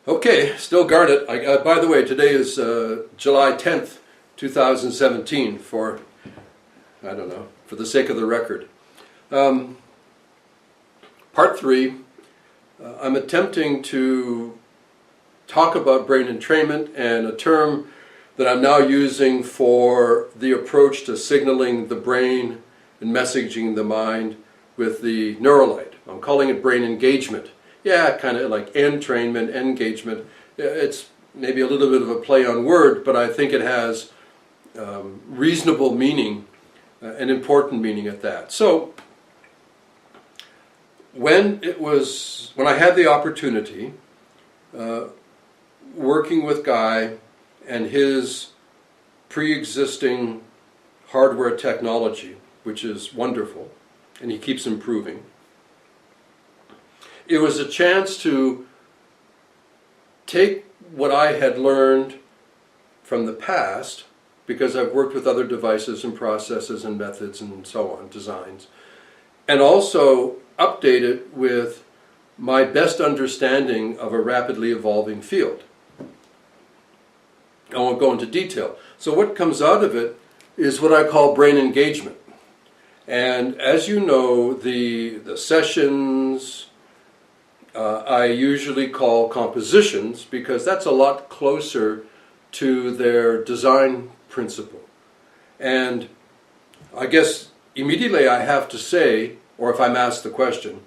Okay, still Garnet. By the way, today is July 10th, 2017, I don't know, for the sake of the record. Part 3, I'm attempting to talk about brain entrainment and a term that I'm now using for the approach to signaling the brain and messaging the mind with the neurolite. I'm calling it brain engagement. Yeah, kind of like entrainment, engagement. It's maybe a little bit of a play on word, but I think it has reasonable meaning and important meaning at that. So, when I had the opportunity, working with Guy and his pre-existing hardware technology, which is wonderful, and he keeps improving, it was a chance to take what I had learned from the past, because I've worked with other devices and processes and methods and so on, designs, and also update it with my best understanding of a rapidly evolving field. I won't go into detail. So what comes out of it is what I call brain engagement. And as you know, the sessions I usually call compositions, because that's a lot closer to their design principle. And I guess immediately I have to say, or if I'm asked the question,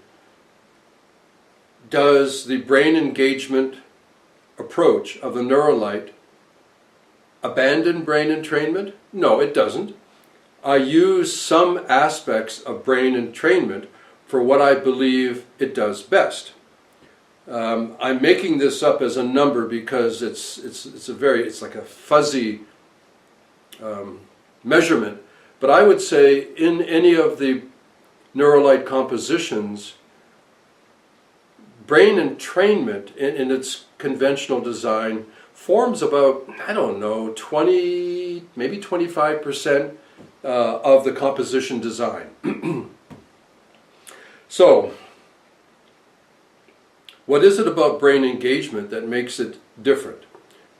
does the brain engagement approach of the neurolite abandon brain entrainment? No, it doesn't. I use some aspects of brain entrainment for what I believe it does best. I'm making this up as a number because it's like a fuzzy measurement, but I would say in any of the neurolite compositions, brain entrainment in its conventional design forms about, I don't know, 20, maybe 25% of the composition design. So, what is it about brain engagement that makes it different?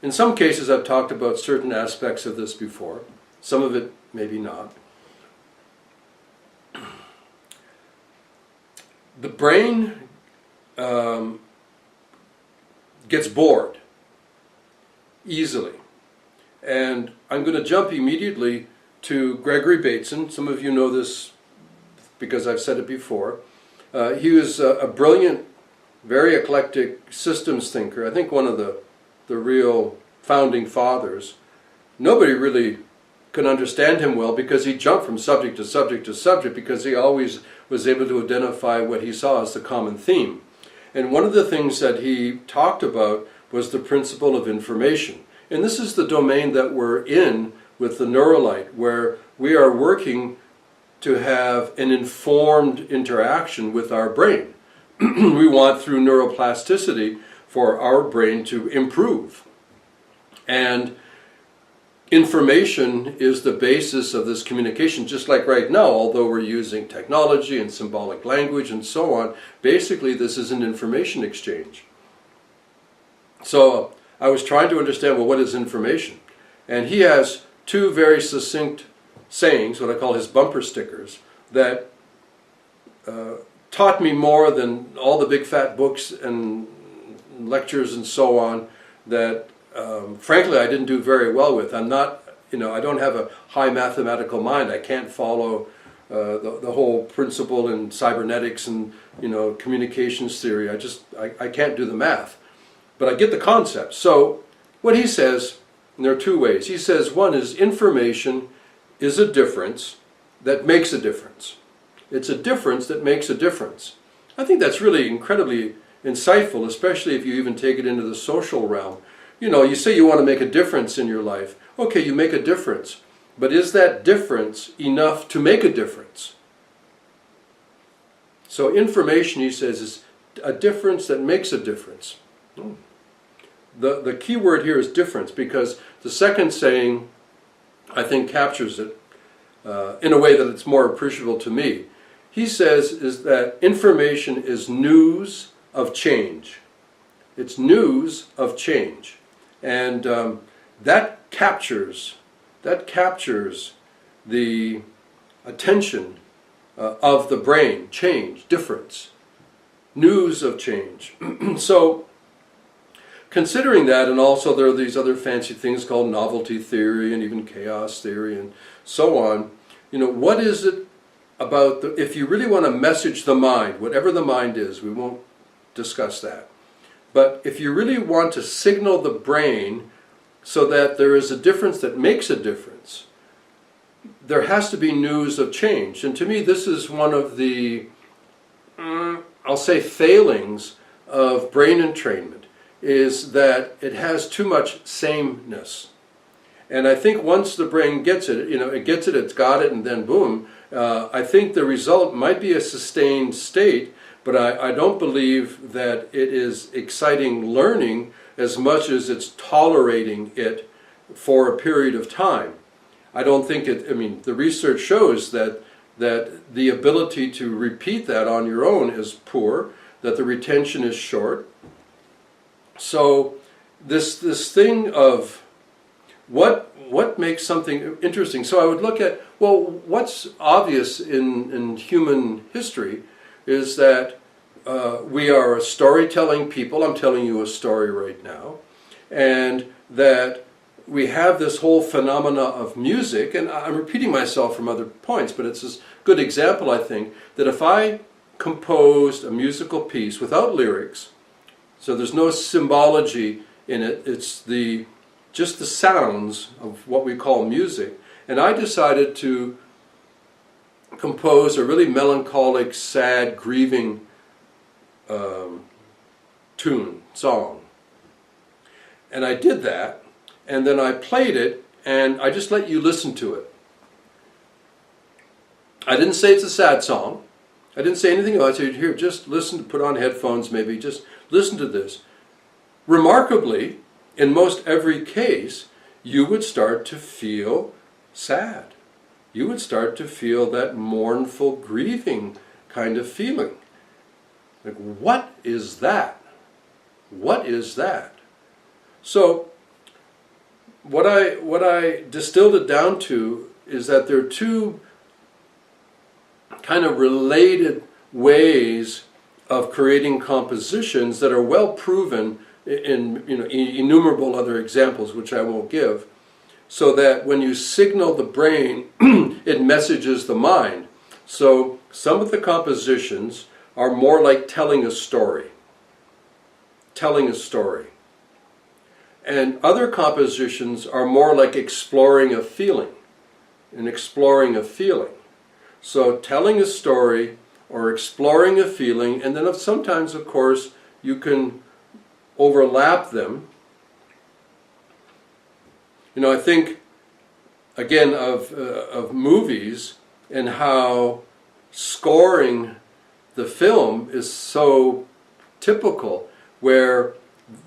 In some cases, I've talked about certain aspects of this before. Some of it, maybe not. The brain gets bored easily. And I'm going to jump immediately to Gregory Bateson. Some of you know this because I've said it before. He was a brilliant, very eclectic systems thinker. I think one of the real founding fathers. Nobody really could understand him well because he jumped from subject to subject to subject, because he always was able to identify what he saw as the common theme. And one of the things that he talked about was the principle of information. And this is the domain that we're in with the neurolite, where we are working to have an informed interaction with our brain. We want, through neuroplasticity, for our brain to improve. And information is the basis of this communication, just like right now, although we're using technology and symbolic language and so on. Basically, this is an information exchange. So I was trying to understand, well, what is information? And he has two very succinct sayings, what I call his bumper stickers, that taught me more than all the big fat books and lectures and so on, that frankly I didn't do very well with. I'm not, I don't have a high mathematical mind. I can't follow the whole principle in cybernetics and communications theory. I can't do the math, but I get the concept. So what he says, and there are two ways. He says one is information is a difference that makes a difference. It's a difference that makes a difference. I think that's really incredibly insightful, especially if you even take it into the social realm. You say you want to make a difference in your life. Okay, you make a difference. But is that difference enough to make a difference? So information, he says, is a difference that makes a difference. The key word here is difference, because the second saying, I think, captures it in a way that it's more appreciable to me. He says is that information is news of change. It's news of change. And that captures the attention of the brain. Change, difference, news of change. So considering that, and also there are these other fancy things called novelty theory and even chaos theory and so on, what is it about if you really want to message the mind, whatever the mind is, we won't discuss that, but if you really want to signal the brain so that there is a difference that makes a difference, there has to be news of change. And to me, this is one of the, I'll say, failings of brain entrainment, is that it has too much sameness. And I think once the brain gets it, it's got it, and then boom, I think the result might be a sustained state, but I don't believe that it is exciting learning as much as it's tolerating it for a period of time. I don't think the research shows that the ability to repeat that on your own is poor, that the retention is short. So this thing of what makes something interesting. So I would look at, well, what's obvious in human history is that we are a storytelling people. I'm telling you a story right now. And that we have this whole phenomena of music, and I'm repeating myself from other points, but it's a good example, I think, that if I composed a musical piece without lyrics, so there's no symbology in it, it's just the sounds of what we call music, and I decided to compose a really melancholic, sad, grieving song. And I did that, and then I played it, and I just let you listen to it. I didn't say it's a sad song. I didn't say anything else. I said, here, just listen, put on headphones maybe, just listen to this. Remarkably, in most every case, you would start to feel sad. You would start to feel that mournful, grieving kind of feeling. Like, what is that? What is that? So, what I distilled it down to is that there are two kind of related ways of creating compositions that are well proven in innumerable other examples, which I won't give, so that when you signal the brain, it messages the mind. So some of the compositions are more like telling a story. Telling a story. And other compositions are more like exploring a feeling. And exploring a feeling. So telling a story or exploring a feeling, and then sometimes, of course, you can overlap them. I think, again, of movies and how scoring the film is so typical, where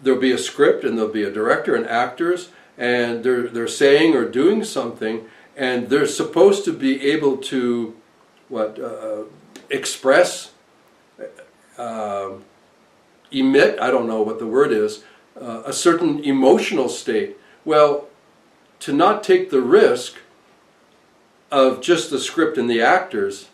there'll be a script and there'll be a director and actors, and they're saying or doing something, and they're supposed to be able to express, emit, I don't know what the word is, a certain emotional state. Well, to not take the risk of just the script and the actors,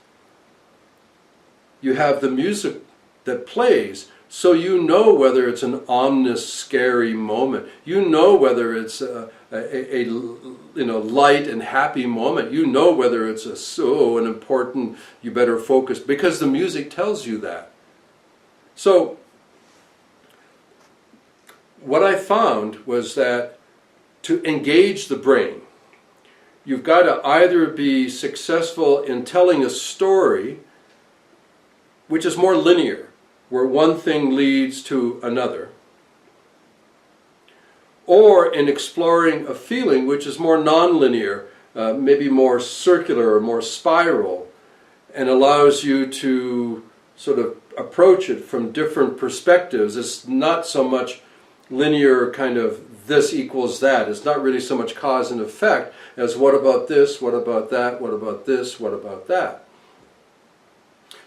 you have the music that plays, so you know whether it's an ominous, scary moment. You know whether it's a light and happy moment. You know whether it's an important, you better focus, because the music tells you that. So what I found was that to engage the brain, you've got to either be successful in telling a story, which is more linear, where one thing leads to another, or in exploring a feeling which is more non-linear, maybe more circular or more spiral, and allows you to sort of approach it from different perspectives. It's not so much linear kind of this equals that. It's not really so much cause and effect as what about this, what about that, what about this, what about that.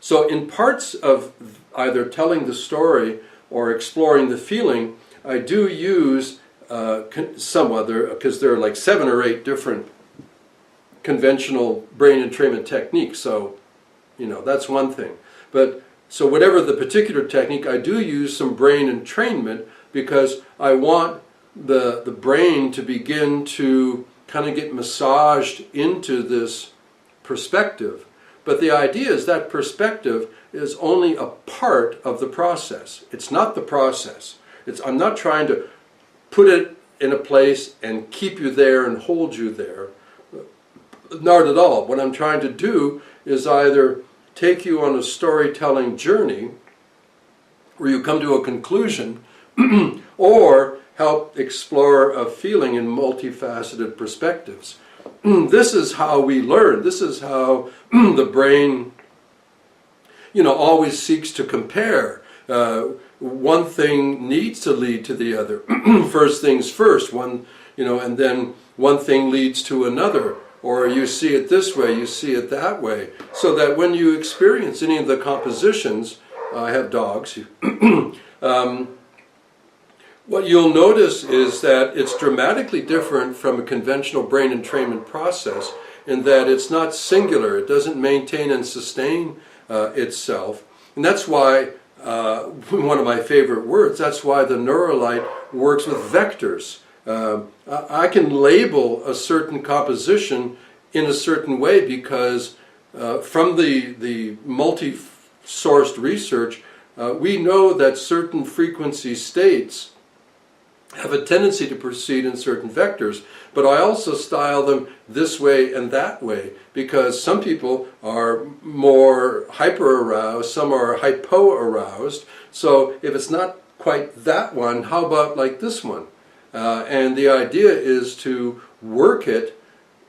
So in parts of either telling the story or exploring the feeling, I do use some other, because there are like 7 or 8 different conventional brain entrainment techniques, so that's one thing. But so whatever the particular technique, I do use some brain entrainment because I want the brain to begin to kind of get massaged into this perspective. But the idea is that perspective is only a part of the process. It's not the process. I'm not trying to put it in a place and keep you there and hold you there. Not at all. What I'm trying to do is either take you on a storytelling journey where you come to a conclusion or help explore a feeling in multifaceted perspectives. This is how we learn. This is how the brain, always seeks to compare. One thing needs to lead to the other. First things first, and then one thing leads to another. Or you see it this way, you see it that way. So that when you experience any of the compositions, I have dogs, what you'll notice is that it's dramatically different from a conventional brain entrainment process in that it's not singular. It doesn't maintain and sustain itself. And that's why, one of my favorite words, that's why the Neurolite works with vectors. I can label a certain composition in a certain way because from the multi-sourced research, we know that certain frequency states have a tendency to proceed in certain vectors, but I also style them this way and that way because some people are more hyper-aroused, some are hypo-aroused. So if it's not quite that one, how about like this one? And the idea is to work it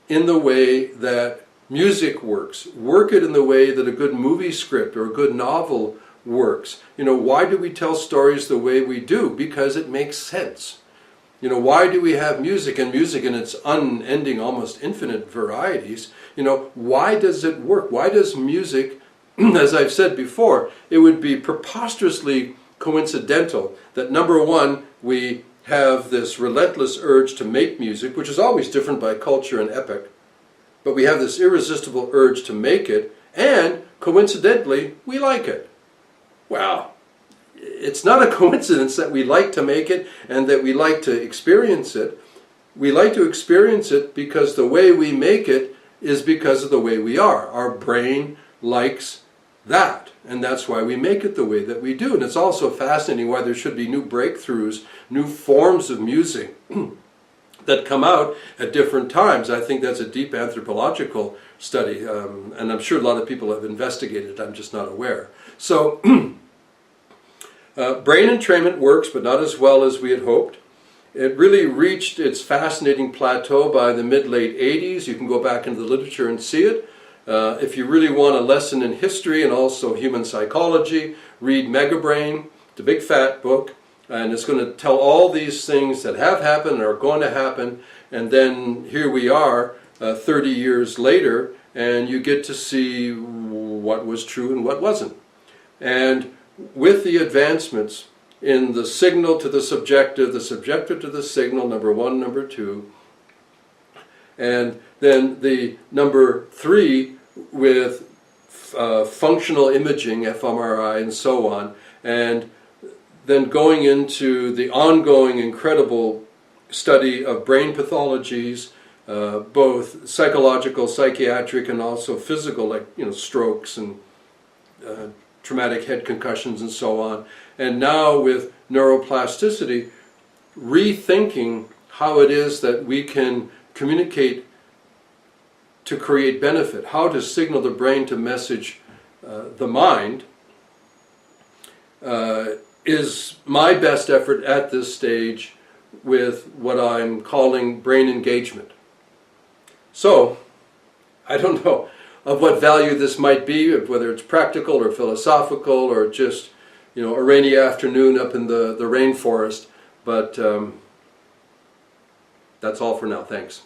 in the way that music works. Work it in the way that a good movie script or a good novel works. Why do we tell stories the way we do? Because it makes sense. Why do we have music in its unending, almost infinite varieties? Why does it work? Why does music, as I've said before, it would be preposterously coincidental that number one, we have this relentless urge to make music, which is always different by culture and epoch, but we have this irresistible urge to make it, and coincidentally, we like it. Well, it's not a coincidence that we like to make it and that we like to experience it. We like to experience it because the way we make it is because of the way we are. Our brain likes that, and that's why we make it the way that we do. And it's also fascinating why there should be new breakthroughs, new forms of music that come out at different times. I think that's a deep anthropological study, and I'm sure a lot of people have investigated it. I'm just not aware. So brain entrainment works, but not as well as we had hoped. It really reached its fascinating plateau by the mid-late 80s. You can go back into the literature and see it. If you really want a lesson in history and also human psychology, read Megabrain. It's a big fat book, and it's going to tell all these things that have happened and are going to happen. And then here we are 30 years later, and you get to see what was true and what wasn't. And with the advancements in the signal to the subjective to the signal, number one, number two, and then the number three with functional imaging, fMRI, and so on, and then going into the ongoing incredible study of brain pathologies, both psychological, psychiatric, and also physical, like strokes and traumatic head concussions and so on. And now with neuroplasticity, rethinking how it is that we can communicate to create benefit, how to signal the brain to message the mind, is my best effort at this stage with what I'm calling brain engagement. So, I don't know of what value this might be, whether it's practical or philosophical or just a rainy afternoon up in the rainforest, but that's all for now. Thanks.